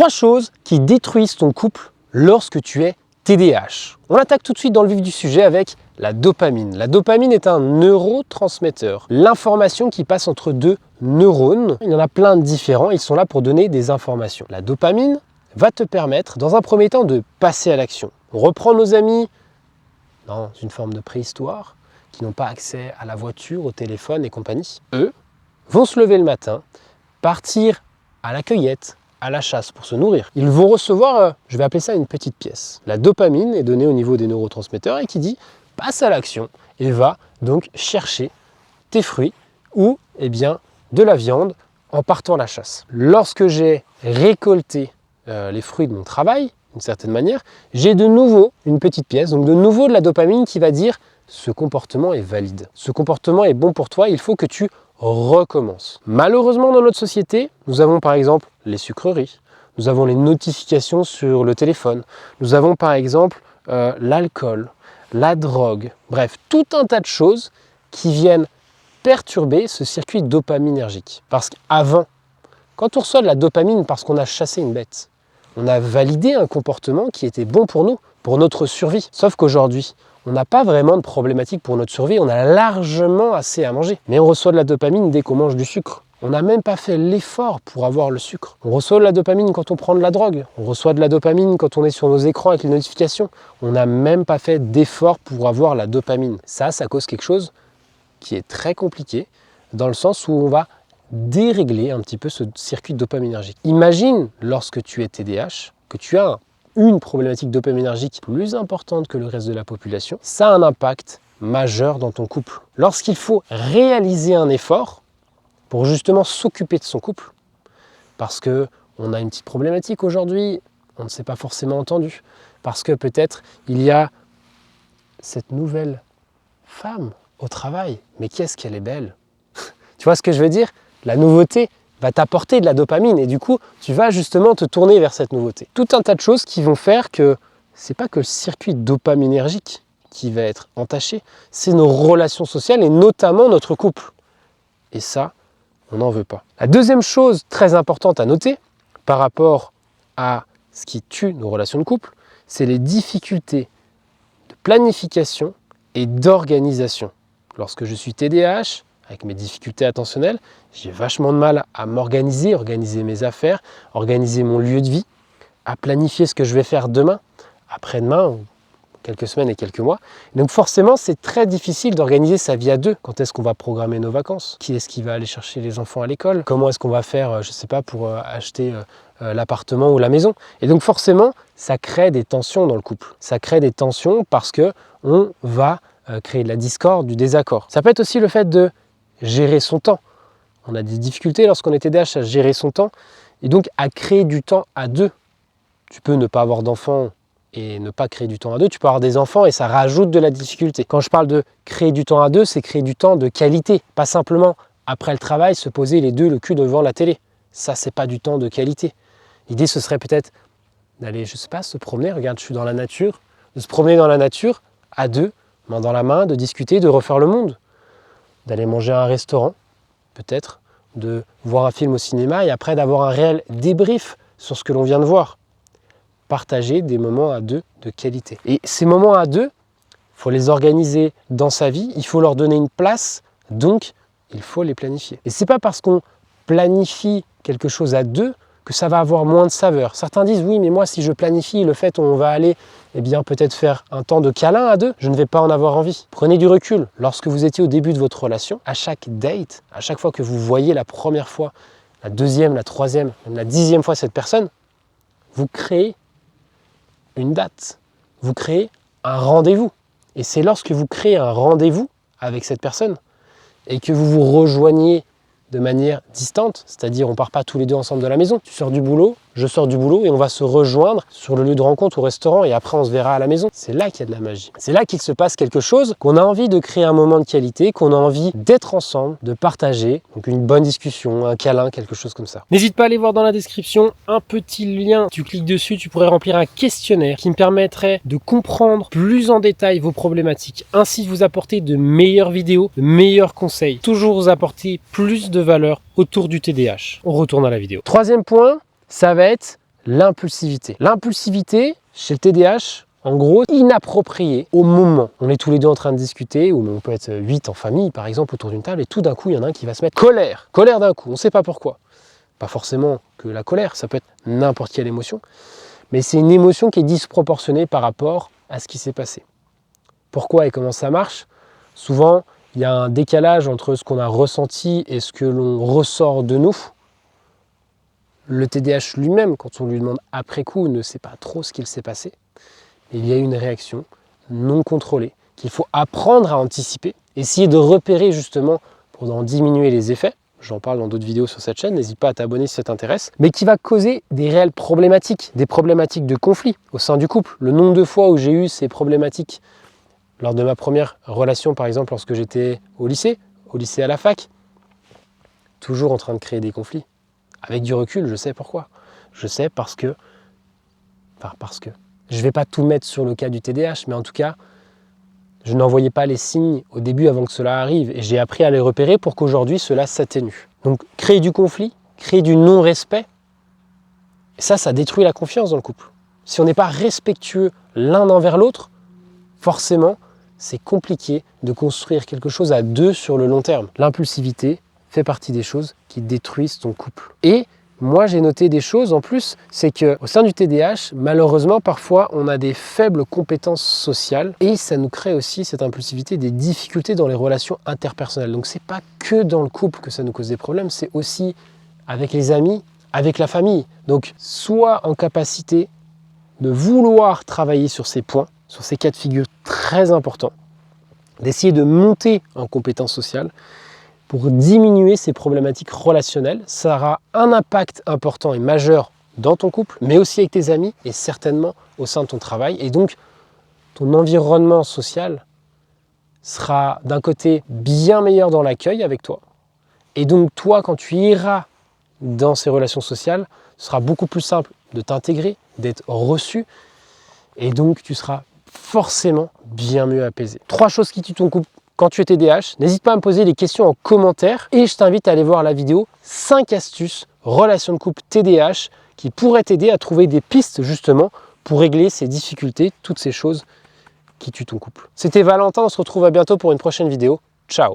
3 choses qui détruisent ton couple lorsque tu es TDAH. On attaque tout de suite dans le vif du sujet avec la dopamine. La dopamine est un neurotransmetteur. L'information qui passe entre deux neurones, il y en a plein de différents, ils sont là pour donner des informations. La dopamine va te permettre, dans un premier temps, de passer à l'action. On reprend nos amis dans une forme de préhistoire, qui n'ont pas accès à la voiture, au téléphone et compagnie. Eux vont se lever le matin, partir à la cueillette, à la chasse pour se nourrir. Ils vont recevoir, je vais appeler ça une petite pièce. La dopamine est donnée au niveau des neurotransmetteurs et qui dit passe à l'action et va donc chercher tes fruits ou de la viande en partant à la chasse. Lorsque j'ai récolté les fruits de mon travail, d'une certaine manière, j'ai de nouveau une petite pièce, donc de nouveau de la dopamine qui va dire ce comportement est valide, ce comportement est bon pour toi, il faut que tu recommences. Malheureusement, dans notre société, nous avons par exemple les sucreries, nous avons les notifications sur le téléphone, nous avons par exemple l'alcool, la drogue, bref, tout un tas de choses qui viennent perturber ce circuit dopaminergique. Parce qu'avant, quand on reçoit de la dopamine parce qu'on a chassé une bête, on a validé un comportement qui était bon pour nous, pour notre survie. Sauf qu'aujourd'hui, on n'a pas vraiment de problématique pour notre survie, on a largement assez à manger. Mais on reçoit de la dopamine dès qu'on mange du sucre. On n'a même pas fait l'effort pour avoir le sucre. On reçoit de la dopamine quand on prend de la drogue. On reçoit de la dopamine quand on est sur nos écrans avec les notifications. On n'a même pas fait d'effort pour avoir la dopamine. Ça cause quelque chose qui est très compliqué, dans le sens où on va dérégler un petit peu ce circuit dopaminergique. Imagine, lorsque tu es TDAH, que tu as une problématique dopaminergique plus importante que le reste de la population, ça a un impact majeur dans ton couple. Lorsqu'il faut réaliser un effort pour justement s'occuper de son couple, parce qu'on a une petite problématique aujourd'hui, on ne s'est pas forcément entendu, parce que peut-être il y a cette nouvelle femme au travail, mais qu'est-ce qu'elle est belle. Tu vois ce que je veux dire? La nouveauté va t'apporter de la dopamine et du coup, tu vas justement te tourner vers cette nouveauté. Tout un tas de choses qui vont faire que c'est pas que le circuit dopaminergique qui va être entaché, c'est nos relations sociales et notamment notre couple. Et ça, on n'en veut pas. La deuxième chose très importante à noter par rapport à ce qui tue nos relations de couple, c'est les difficultés de planification et d'organisation. Lorsque je suis TDAH, avec mes difficultés attentionnelles, j'ai vachement de mal à m'organiser, organiser mes affaires, organiser mon lieu de vie, à planifier ce que je vais faire demain, après-demain, quelques semaines et quelques mois. Donc forcément, c'est très difficile d'organiser sa vie à deux. Quand est-ce qu'on va programmer nos vacances? Qui est-ce qui va aller chercher les enfants à l'école? Comment est-ce qu'on va faire, je ne sais pas, pour acheter l'appartement ou la maison? Et donc forcément, ça crée des tensions dans le couple. Ça crée des tensions parce qu'on va créer de la discorde, du désaccord. Ça peut être aussi le fait de gérer son temps. On a des difficultés lorsqu'on est TDAH à gérer son temps et donc à créer du temps à deux. Tu peux ne pas avoir d'enfants et ne pas créer du temps à deux. Tu peux avoir des enfants et ça rajoute de la difficulté. Quand je parle de créer du temps à deux, c'est créer du temps de qualité. Pas simplement après le travail se poser les deux le cul devant la télé. Ça, c'est pas du temps de qualité. L'idée, ce serait peut-être d'aller, je sais pas, se promener. Regarde, je suis dans la nature. De se promener dans la nature à deux, main dans la main, de discuter, de refaire le monde. D'aller manger à un restaurant, peut-être, de voir un film au cinéma et après d'avoir un réel débrief sur ce que l'on vient de voir. Partager des moments à deux de qualité. Et ces moments à deux, il faut les organiser dans sa vie, il faut leur donner une place, donc il faut les planifier. Et c'est pas parce qu'on planifie quelque chose à deux que ça va avoir moins de saveur. Certains disent oui, mais moi si je planifie le fait on va aller peut-être faire un temps de câlin à deux, je ne vais pas en avoir envie. Prenez du recul. Lorsque vous étiez au début de votre relation, à chaque date, à chaque fois que vous voyez la première fois, la deuxième, la troisième, même la 10e fois cette personne, vous créez une date, vous créez un rendez-vous. Et c'est lorsque vous créez un rendez-vous avec cette personne et que vous vous rejoignez de manière distante, c'est-à-dire on ne part pas tous les deux ensemble de la maison. Tu sors du boulot, je sors du boulot et on va se rejoindre sur le lieu de rencontre au restaurant et après on se verra à la maison. C'est là qu'il y a de la magie. C'est là qu'il se passe quelque chose, qu'on a envie de créer un moment de qualité, qu'on a envie d'être ensemble, de partager, donc une bonne discussion, un câlin, quelque chose comme ça. N'hésite pas à aller voir dans la description un petit lien. Tu cliques dessus, tu pourrais remplir un questionnaire qui me permettrait de comprendre plus en détail vos problématiques, ainsi de vous apporter de meilleures vidéos, de meilleurs conseils, toujours vous apporter plus de valeur autour du TDAH. On retourne à la vidéo. Troisième point, ça va être l'impulsivité. L'impulsivité, chez le TDAH, en gros, inappropriée au moment. On est tous les deux en train de discuter, ou on peut être 8 en famille, par exemple, autour d'une table, et tout d'un coup, il y en a un qui va se mettre colère. Colère d'un coup, on ne sait pas pourquoi. Pas forcément que la colère, ça peut être n'importe quelle émotion, mais c'est une émotion qui est disproportionnée par rapport à ce qui s'est passé. Pourquoi et comment ça marche? Souvent, il y a un décalage entre ce qu'on a ressenti et ce que l'on ressort de nous. Le TDAH lui-même, quand on lui demande après coup, ne sait pas trop ce qu'il s'est passé. Il y a une réaction non contrôlée qu'il faut apprendre à anticiper, essayer de repérer justement pour en diminuer les effets. J'en parle dans d'autres vidéos sur cette chaîne, n'hésite pas à t'abonner si ça t'intéresse, mais qui va causer des réelles problématiques, des problématiques de conflit au sein du couple. Le nombre de fois où j'ai eu ces problématiques lors de ma première relation, par exemple, lorsque j'étais au lycée à la fac, toujours en train de créer des conflits. Avec du recul, je sais pourquoi. Je sais parce que... Je ne vais pas tout mettre sur le cas du TDAH, mais en tout cas, je n'en voyais pas les signes au début avant que cela arrive. Et j'ai appris à les repérer pour qu'aujourd'hui, cela s'atténue. Donc, créer du conflit, créer du non-respect, ça détruit la confiance dans le couple. Si on n'est pas respectueux l'un envers l'autre, forcément, c'est compliqué de construire quelque chose à deux sur le long terme. L'impulsivité fait partie des choses qui détruisent ton couple. Et moi, j'ai noté des choses en plus, c'est qu'au sein du TDAH, malheureusement, parfois, on a des faibles compétences sociales et ça nous crée aussi, cette impulsivité, des difficultés dans les relations interpersonnelles. Donc, c'est pas que dans le couple que ça nous cause des problèmes, c'est aussi avec les amis, avec la famille. Donc, sois en capacité de vouloir travailler sur ces points, sur ces cas de figure très importants, d'essayer de monter en compétences sociales pour diminuer ces problématiques relationnelles. Ça aura un impact important et majeur dans ton couple, mais aussi avec tes amis et certainement au sein de ton travail. Et donc, ton environnement social sera d'un côté bien meilleur dans l'accueil avec toi. Et donc, toi, quand tu iras dans ces relations sociales, ce sera beaucoup plus simple de t'intégrer, d'être reçu. Et donc, tu seras forcément bien mieux apaisé. 3 choses qui tuent ton couple quand tu es TDAH. N'hésite pas à me poser des questions en commentaire et je t'invite à aller voir la vidéo 5 astuces relations de couple TDAH qui pourraient t'aider à trouver des pistes justement pour régler ces difficultés, toutes ces choses qui tuent ton couple. C'était Valentin, on se retrouve à bientôt pour une prochaine vidéo. Ciao!